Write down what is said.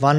1